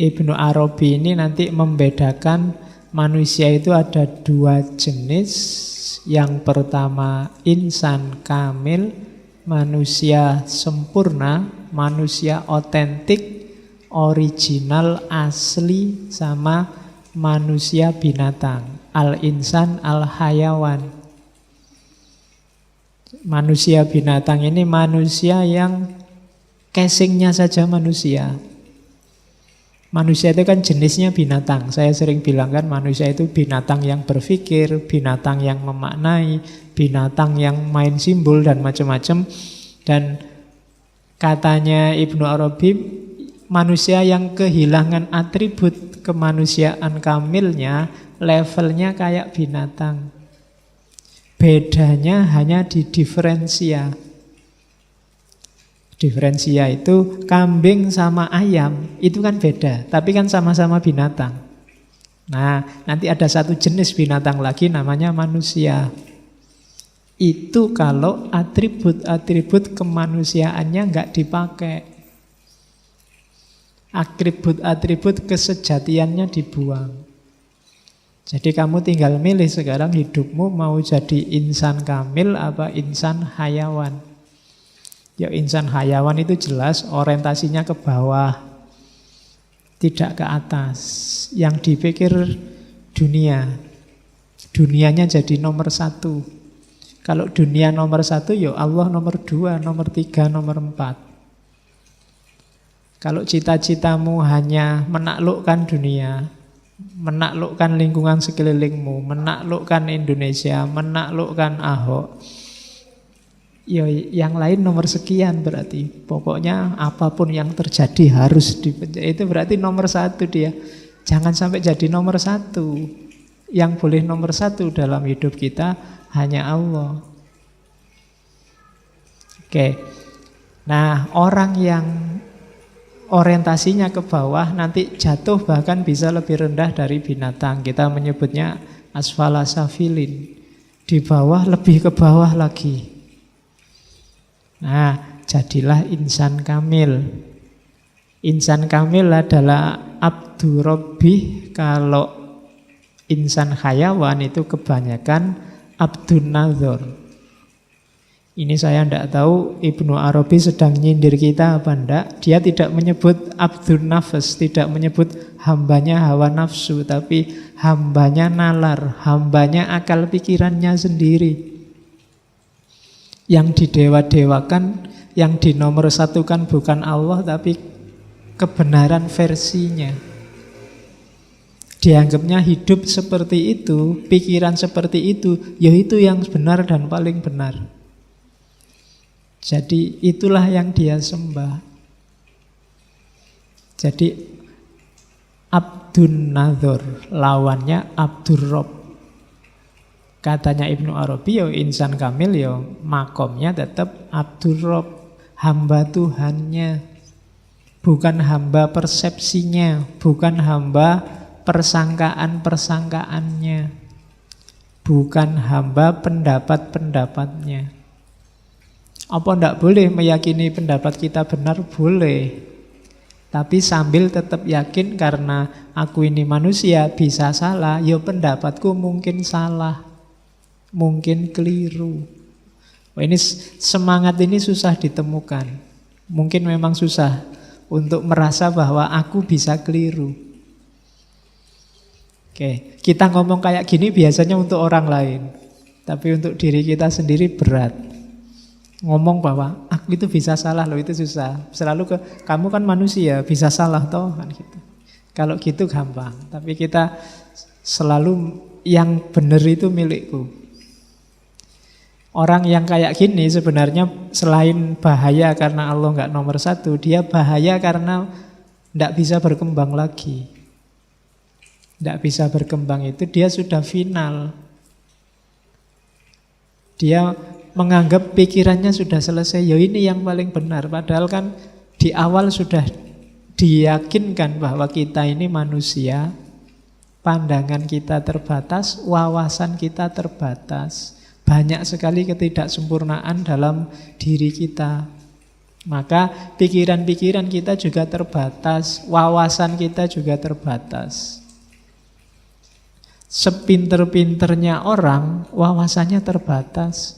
Ibnu Arabi ini nanti membedakan manusia itu ada dua jenis. Yang pertama insan kamil, manusia sempurna, manusia otentik, original, asli, sama manusia binatang. Al-insan, al-hayawan. Manusia binatang ini manusia yang casingnya saja manusia. Manusia itu kan jenisnya binatang. Saya sering bilang kan manusia itu binatang yang berpikir, binatang yang memaknai, binatang yang main simbol dan macam-macam. Dan katanya Ibnu Arabi, manusia yang kehilangan atribut kemanusiaan kamilnya, levelnya kayak binatang. Bedanya hanya di diferensia. Diferensia itu kambing sama ayam, itu kan beda, tapi kan sama-sama binatang. Nah, nanti ada satu jenis binatang lagi namanya manusia. Itu kalau atribut-atribut kemanusiaannya nggak dipakai. Atribut-atribut kesejatiannya dibuang. Jadi kamu tinggal milih sekarang hidupmu mau jadi insan kamil apa insan hayawan. Ya insan hayawan itu jelas orientasinya ke bawah, tidak ke atas. Yang dipikir dunia, dunianya jadi nomor satu. Kalau dunia nomor satu, ya Allah nomor dua, nomor tiga, nomor empat. Kalau cita-citamu hanya menaklukkan dunia, menaklukkan lingkungan sekelilingmu, menaklukkan Indonesia, menaklukkan Ahok, ya yang lain nomor sekian berarti. Pokoknya apapun yang terjadi harus dipenjara. Itu berarti nomor satu dia. Jangan sampai jadi nomor satu. Yang boleh nomor satu dalam hidup kita hanya Allah. Oke. Nah, orang yang orientasinya ke bawah nanti jatuh bahkan bisa lebih rendah dari binatang. Kita menyebutnya asfala safilin. Di bawah lebih ke bawah lagi. Nah, jadilah insan kamil. Insan kamil adalah abdu rabbih. Kalau insan hayawan itu kebanyakan abdun nazar. Ini saya tidak tahu Ibnu Arabi sedang nyindir kita apa enggak. Dia tidak menyebut abdun nafas, tidak menyebut hambanya hawa nafsu, tapi hambanya nalar, hambanya akal pikirannya sendiri. Yang didewa-dewakan, yang dinomorsatukan bukan Allah, tapi kebenaran versinya. Dianggapnya hidup seperti itu, pikiran seperti itu, ya itu yang benar dan paling benar. Jadi itulah yang dia sembah. Jadi Abdun Nadhor, lawannya Abdur Rabb. Katanya Ibnu Arabi, ya insan kamil, ya makomnya tetap Abdur Rabb, hamba Tuhannya. Bukan hamba persepsinya, bukan hamba persangkaan-persangkaannya, bukan hamba pendapat-pendapatnya. Apa ndak boleh meyakini pendapat kita benar? Boleh. Tapi sambil tetap yakin karena aku ini manusia bisa salah, ya pendapatku mungkin salah, mungkin keliru. Wah, ini semangat ini susah ditemukan. Mungkin memang susah untuk merasa bahwa aku bisa keliru. Oke, kita ngomong kayak gini biasanya untuk orang lain, tapi untuk diri kita sendiri berat. Ngomong bahwa aku itu bisa salah loh, itu susah. Selalu kamu kan manusia, bisa salah toh kan gitu. Kalau gitu gampang, tapi kita selalu yang benar itu milikku. Orang yang kayak gini sebenarnya selain bahaya karena Allah nggak nomor satu, dia bahaya karena nggak bisa berkembang lagi. Nggak bisa berkembang itu dia sudah final. Dia menganggap pikirannya sudah selesai, ya ini yang paling benar. Padahal kan di awal sudah diyakinkan bahwa kita ini manusia, pandangan kita terbatas, wawasan kita terbatas. Banyak sekali ketidaksempurnaan dalam diri kita. Maka pikiran-pikiran kita juga terbatas, wawasan kita juga terbatas. Sepinter-pinternya orang, wawasannya terbatas.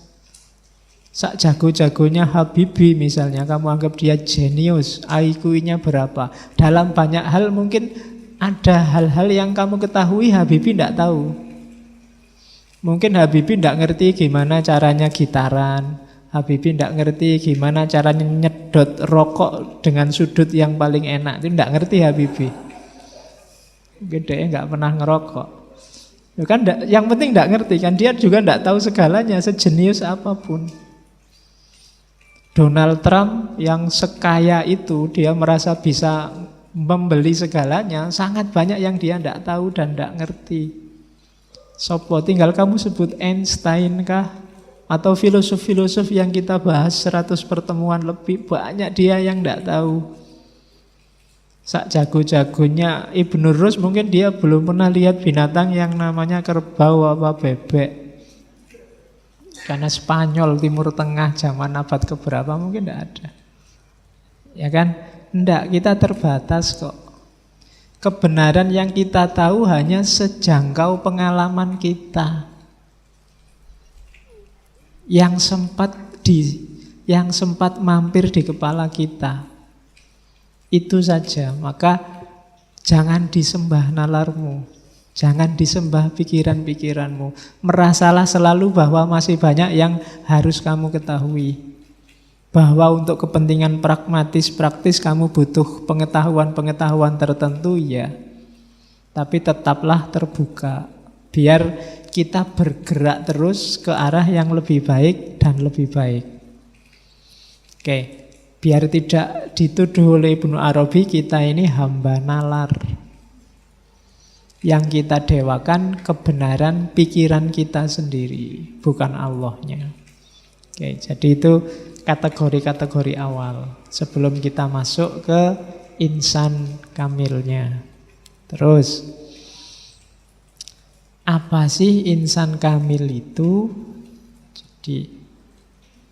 Sak jago-jagonya Habibie misalnya, kamu anggap dia jenius, IQ-nya berapa. Dalam banyak hal mungkin ada hal-hal yang kamu ketahui Habibie tidak tahu. Mungkin Habibie tidak ngerti gimana caranya gitaran, Habibie tidak ngerti gimana caranya nyedot rokok dengan sudut yang paling enak. Itu tidak ngerti Habibie. Gedenya nggak pernah ngerokok. Ya kan, yang penting tidak ngerti kan. Dia juga tidak tahu segalanya, sejenius apapun. Donald Trump yang sekaya itu, dia merasa bisa membeli segalanya. Sangat banyak yang dia tidak tahu dan tidak ngerti. Sopo, tinggal kamu sebut Einstein kah? Atau filosof-filosof yang kita bahas 100 pertemuan lebih, banyak dia yang tidak tahu. Sak jago-jagonya Ibnu Rus mungkin dia belum pernah lihat binatang yang namanya kerbau apa bebek. Karena Spanyol, Timur Tengah, zaman abad keberapa mungkin tidak ada. Ya kan? Tidak, kita terbatas kok. Kebenaran yang kita tahu hanya sejangkau pengalaman kita. Yang sempat mampir di kepala kita. Itu saja. Maka jangan disembah nalarmu, jangan disembah pikiran-pikiranmu. Merasalah selalu bahwa masih banyak yang harus kamu ketahui. Bahwa untuk kepentingan pragmatis, praktis kamu butuh pengetahuan-pengetahuan tertentu ya. Tapi tetaplah terbuka. Biar kita bergerak terus ke arah yang lebih baik dan lebih baik. Oke, biar tidak dituduh oleh Ibnu Arabi kita ini hamba nalar. Yang kita dewakan kebenaran pikiran kita sendiri, bukan Allahnya. Oke, jadi itu kategori-kategori awal sebelum kita masuk ke insan kamilnya. Terus, apa sih insan kamil itu? Jadi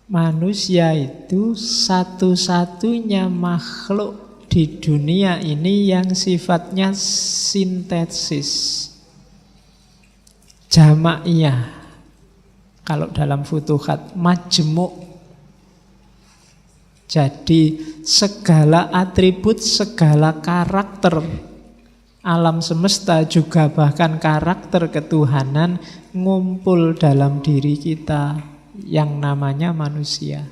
manusia itu satu-satunya makhluk di dunia ini yang sifatnya sintesis, jamaiyah. Kalau dalam Futuhat, majmuk. Jadi segala atribut, segala karakter alam semesta, juga bahkan karakter ketuhanan ngumpul dalam diri kita yang namanya manusia.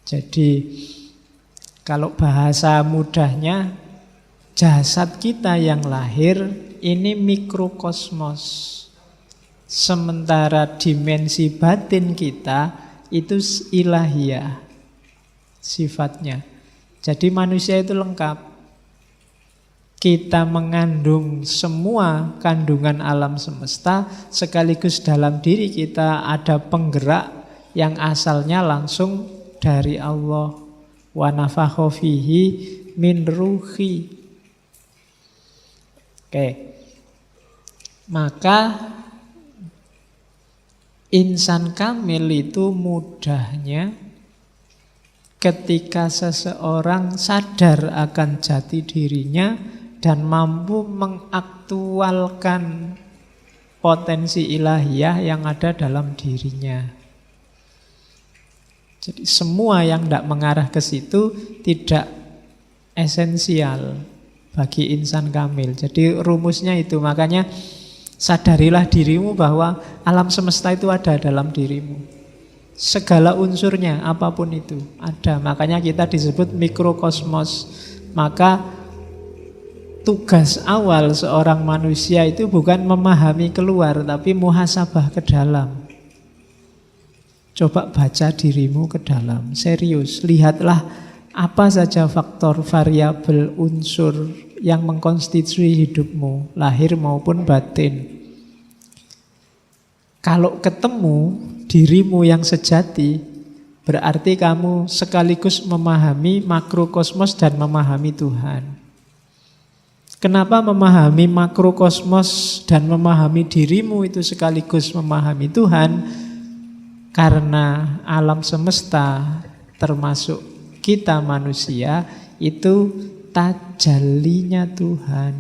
Jadi kalau bahasa mudahnya, jasad kita yang lahir ini mikrokosmos. Sementara dimensi batin kita itu ilahiyah sifatnya. Jadi manusia itu lengkap. Kita mengandung semua kandungan alam semesta, sekaligus dalam diri kita ada penggerak yang asalnya langsung dari Allah. Wa nafakha fihi min ruhi. Oke. Maka insan kamil itu mudahnya ketika seseorang sadar akan jati dirinya dan mampu mengaktualkan potensi ilahiyah yang ada dalam dirinya. Jadi semua yang tidak mengarah ke situ tidak esensial bagi insan kamil. Jadi rumusnya itu, makanya sadarilah dirimu bahwa alam semesta itu ada dalam dirimu. Segala unsurnya, apapun itu, ada. Makanya kita disebut mikrokosmos. Maka tugas awal seorang manusia itu bukan memahami keluar, tapi muhasabah ke dalam. Coba baca dirimu ke dalam, serius. Lihatlah apa saja faktor, variabel, unsur yang mengkonstitusi hidupmu, lahir maupun batin. Kalau ketemu dirimu yang sejati, berarti kamu sekaligus memahami makrokosmos dan memahami Tuhan. Kenapa memahami makrokosmos dan memahami dirimu itu sekaligus memahami Tuhan? Karena alam semesta termasuk kita manusia itu tajallinya Tuhan.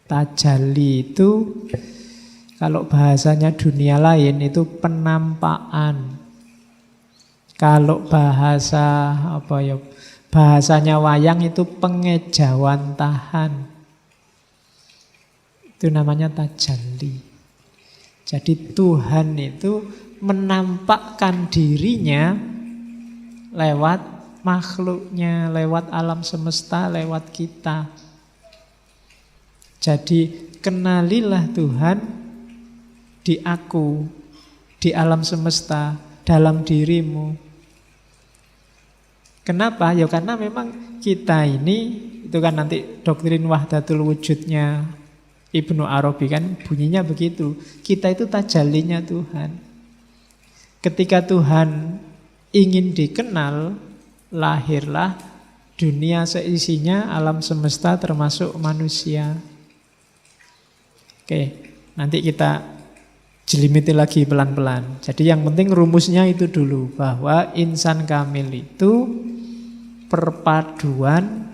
Tajalli itu kalau bahasanya dunia lain itu penampakan. Kalau bahasanya wayang itu pengejawantahan. Itu namanya tajalli. Jadi Tuhan itu menampakkan dirinya lewat makhluknya, lewat alam semesta, lewat kita. Jadi kenalilah Tuhan di aku, di alam semesta, dalam dirimu. Kenapa? Ya karena memang kita ini, itu kan nanti doktrin wahdatul wujudnya Ibnu Arabi kan bunyinya begitu. Kita itu tajallinya Tuhan. Ketika Tuhan ingin dikenal, lahirlah dunia seisinya, alam semesta termasuk manusia. Oke, nanti kita jelimiti lagi pelan-pelan. Jadi yang penting rumusnya itu dulu, bahwa insan kamil itu perpaduan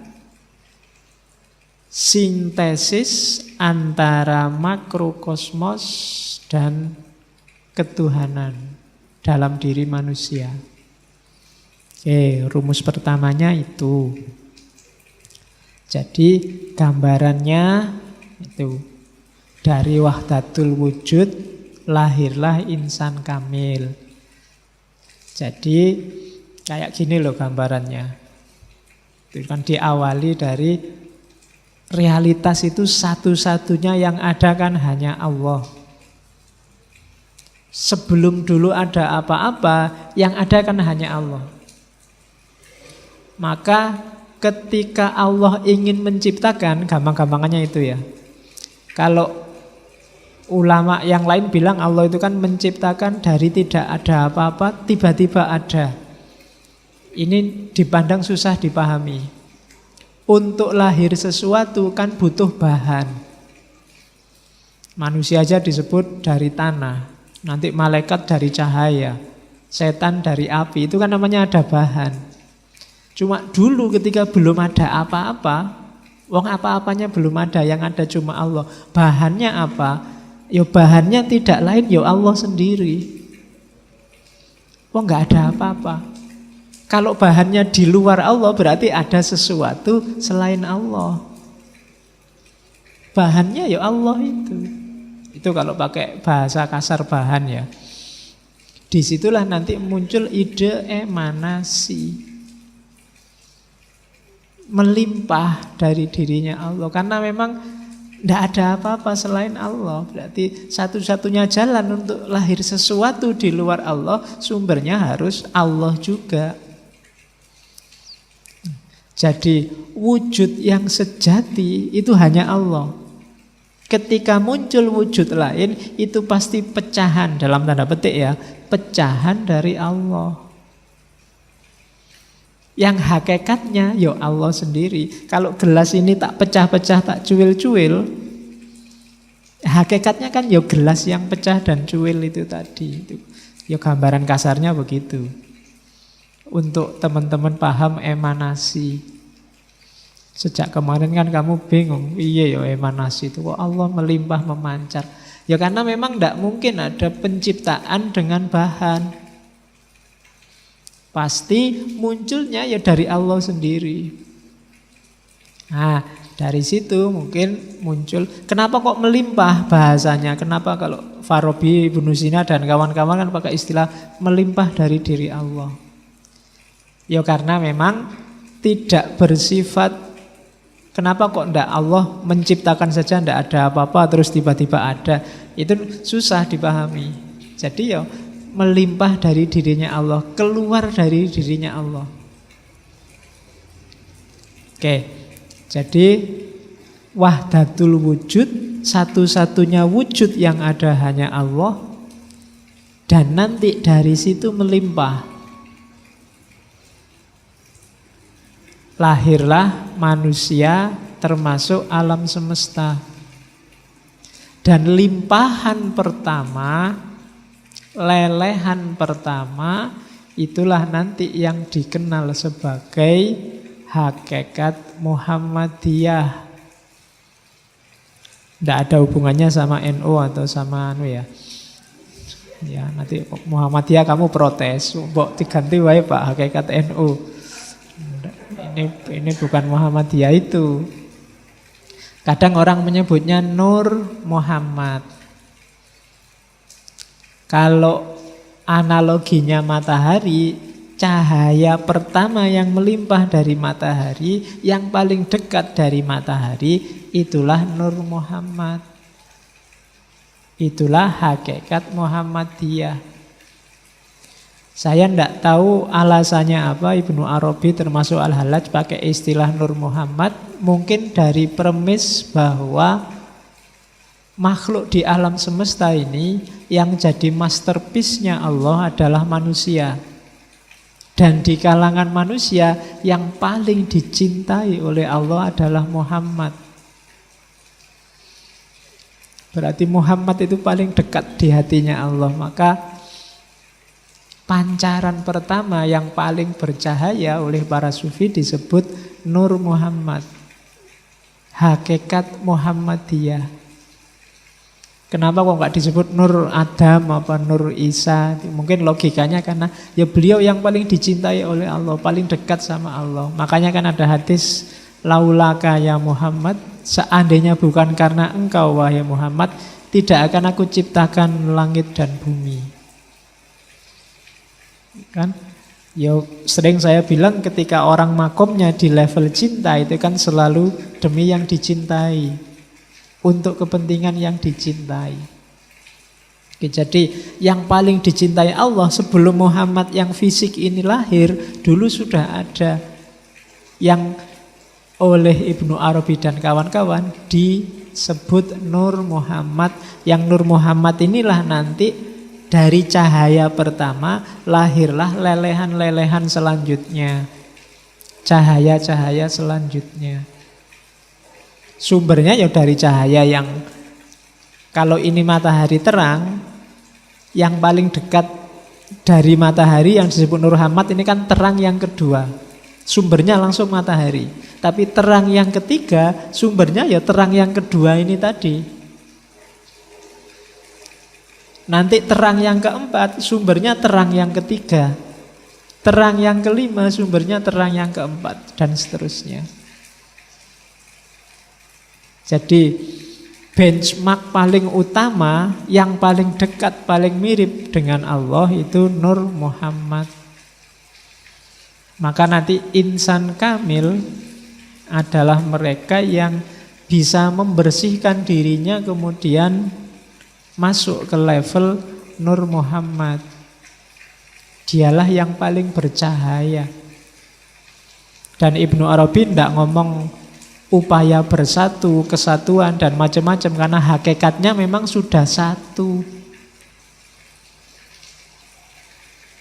sintesis antara makrokosmos dan ketuhanan dalam diri manusia. Oke, rumus pertamanya itu. Jadi gambarannya itu. Dari wahdatul wujud lahirlah insan kamil. Jadi kayak gini loh gambarannya. Itu kan diawali dari realitas itu satu-satunya yang ada kan hanya Allah. Sebelum dulu ada apa-apa, yang ada kan hanya Allah. Maka ketika Allah ingin menciptakan, gampang-gampangannya itu ya. Kalau ulama yang lain bilang Allah itu kan menciptakan dari tidak ada apa-apa, tiba-tiba ada. Ini dipandang susah dipahami. Untuk lahir sesuatu kan butuh bahan. Manusia aja disebut dari tanah. Nanti malaikat dari cahaya. Setan dari api. Itu kan namanya ada bahan. Cuma dulu ketika belum ada apa-apa, wong apa-apanya belum ada, yang ada cuma Allah. Bahannya apa? Ya bahannya tidak lain, ya Allah sendiri. Oh nggak ada apa-apa. Kalau bahannya di luar Allah berarti ada sesuatu selain Allah. Bahannya ya Allah itu. Itu kalau pakai bahasa kasar bahan ya. Disitulah nanti muncul ide emanasi. Melimpah dari dirinya Allah. Karena memang tidak ada apa-apa selain Allah. Berarti satu-satunya jalan untuk lahir sesuatu di luar Allah, sumbernya harus Allah juga. Jadi wujud yang sejati itu hanya Allah. Ketika muncul wujud lain, itu pasti pecahan, dalam tanda petik ya, pecahan dari Allah. Yang hakikatnya ya Allah sendiri. Kalau gelas ini tak pecah-pecah, tak cuil-cuil, hakikatnya kan ya gelas yang pecah dan cuil itu tadi. Itu ya gambaran kasarnya begitu. Untuk teman-teman paham emanasi. Sejak kemarin kan kamu bingung, iya ya emanasi itu kok Allah melimpah memancar. Ya karena memang tidak mungkin ada penciptaan dengan bahan. Pasti munculnya ya dari Allah sendiri. Nah, dari situ mungkin muncul, kenapa kok melimpah bahasanya? Kenapa kalau Farabi, Ibnu Sina dan kawan-kawan kan pakai istilah melimpah dari diri Allah? Ya karena memang tidak bersifat, kenapa kok enggak Allah menciptakan saja enggak ada apa-apa terus tiba-tiba ada? Itu susah dipahami. Jadi ya melimpah dari dirinya Allah, keluar dari dirinya Allah. Oke, jadi wahdatul wujud, satu-satunya wujud yang ada hanya Allah. Dan nanti dari situ melimpah. Lahirlah manusia termasuk alam semesta. Dan limpahan pertama lelehan pertama itulah nanti yang dikenal sebagai hakikat Muhammadiyah. Tidak ada hubungannya sama NU atau sama ya. Ya, nanti Muhammadiyah kamu protes, mbok diganti wae Pak hakikat NU. Ini bukan Muhammadiyah itu. Kadang orang menyebutnya Nur Muhammad. Kalau analoginya matahari, cahaya pertama yang melimpah dari matahari, yang paling dekat dari matahari, itulah Nur Muhammad. Itulah hakikat Muhammadiyah. Saya tidak tahu alasannya apa Ibnu Arabi termasuk Al-Hallaj pakai istilah Nur Muhammad. Mungkin dari premis bahwa makhluk di alam semesta ini yang jadi masterpiece-nya Allah adalah manusia. Dan di kalangan manusia yang paling dicintai oleh Allah adalah Muhammad. Berarti Muhammad itu paling dekat di hatinya Allah. Maka pancaran pertama yang paling bercahaya oleh para sufi disebut Nur Muhammad. Hakikat Muhammadiyah. Kenapa kok nggak disebut Nur Adam apa Nur Isa? Mungkin logikanya karena ya beliau yang paling dicintai oleh Allah, paling dekat sama Allah. Makanya kan ada hadis laulaka ya Muhammad, seandainya bukan karena engkau wahai Muhammad, tidak akan aku ciptakan langit dan bumi. Kan? Ya sering saya bilang ketika orang makomnya di level cinta itu kan selalu demi yang dicintai. Untuk kepentingan yang dicintai. Oke, jadi yang paling dicintai Allah sebelum Muhammad yang fisik ini lahir, dulu sudah ada yang oleh Ibnu Arabi dan kawan-kawan disebut Nur Muhammad. Yang Nur Muhammad inilah nanti dari cahaya pertama lahirlah lelehan-lelehan selanjutnya, cahaya-cahaya selanjutnya. Sumbernya ya dari cahaya yang kalau ini matahari terang, yang paling dekat dari matahari yang disebut Nur Muhammad ini kan terang yang kedua. Sumbernya langsung matahari. Tapi terang yang ketiga, sumbernya ya terang yang kedua ini tadi. Nanti terang yang keempat, sumbernya terang yang ketiga. Terang yang kelima, sumbernya terang yang keempat, dan seterusnya. Jadi benchmark paling utama, yang paling dekat, paling mirip dengan Allah itu Nur Muhammad. Maka nanti insan kamil adalah mereka yang bisa membersihkan dirinya kemudian masuk ke level Nur Muhammad. Dialah yang paling bercahaya. Dan Ibnu Arabi tidak ngomong upaya bersatu, kesatuan dan macam-macam karena hakikatnya memang sudah satu.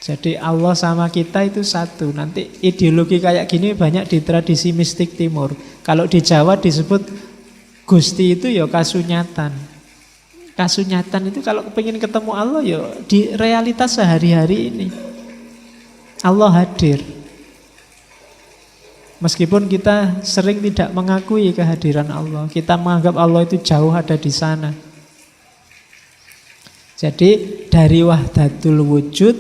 Jadi Allah sama kita itu satu. Nanti ideologi kayak gini banyak di tradisi mistik timur. Kalau di Jawa disebut Gusti itu ya kasunyatan. Kasunyatan itu kalau pengen ketemu Allah ya di realitas sehari-hari ini. Allah hadir. Meskipun kita sering tidak mengakui kehadiran Allah, kita menganggap Allah itu jauh ada di sana. Jadi dari wahdatul wujud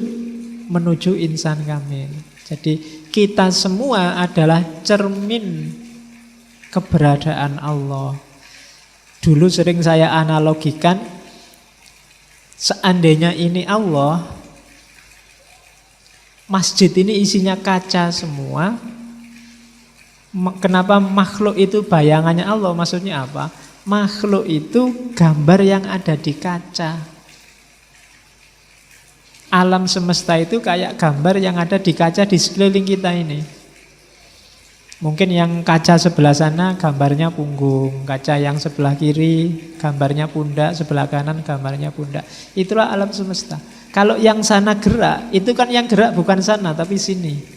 menuju insan kamil. Jadi kita semua adalah cermin keberadaan Allah. Dulu sering saya analogikan, seandainya ini Allah, masjid ini isinya kaca semua. Kenapa makhluk itu bayangannya Allah? Maksudnya apa? Makhluk itu gambar yang ada di kaca. Alam semesta itu kayak gambar yang ada di kaca di sekeliling kita ini. Mungkin yang kaca sebelah sana gambarnya punggung, kaca yang sebelah kiri gambarnya pundak, sebelah kanan gambarnya pundak. Itulah alam semesta. Kalau yang sana gerak, itu kan yang gerak bukan sana tapi sini.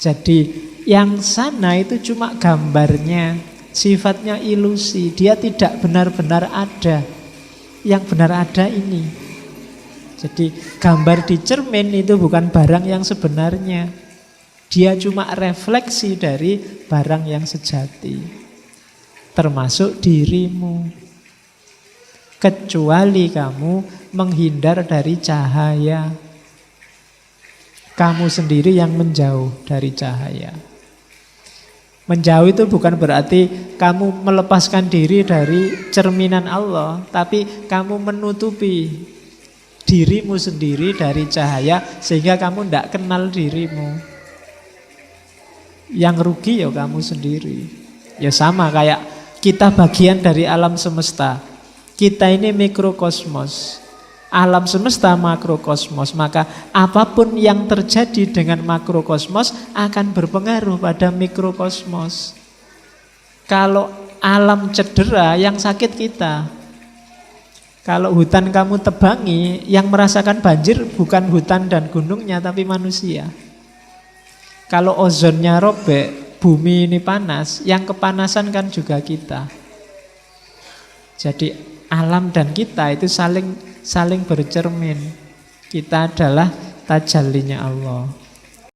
Jadi yang sana itu cuma gambarnya, sifatnya ilusi, dia tidak benar-benar ada. Yang benar ada ini. Jadi gambar di cermin itu bukan barang yang sebenarnya. Dia cuma refleksi dari barang yang sejati. Termasuk dirimu. Kecuali kamu menghindar dari cahaya. Kamu sendiri yang menjauh dari cahaya. Menjauh itu bukan berarti kamu melepaskan diri dari cerminan Allah, tapi kamu menutupi dirimu sendiri dari cahaya sehingga kamu tidak kenal dirimu. Yang rugi ya kamu sendiri. Ya sama kayak kita bagian dari alam semesta. Kita ini mikrokosmos. Alam semesta makrokosmos. Maka apapun yang terjadi dengan makrokosmos akan berpengaruh pada mikrokosmos. Kalau alam cedera, yang sakit kita. Kalau hutan kamu tebangi, yang merasakan banjir bukan hutan dan gunungnya, tapi manusia. Kalau ozonnya robek, bumi ini panas, yang kepanasan kan juga kita. Jadi alam dan kita itu saling bercermin. Kita adalah tajallinya Allah.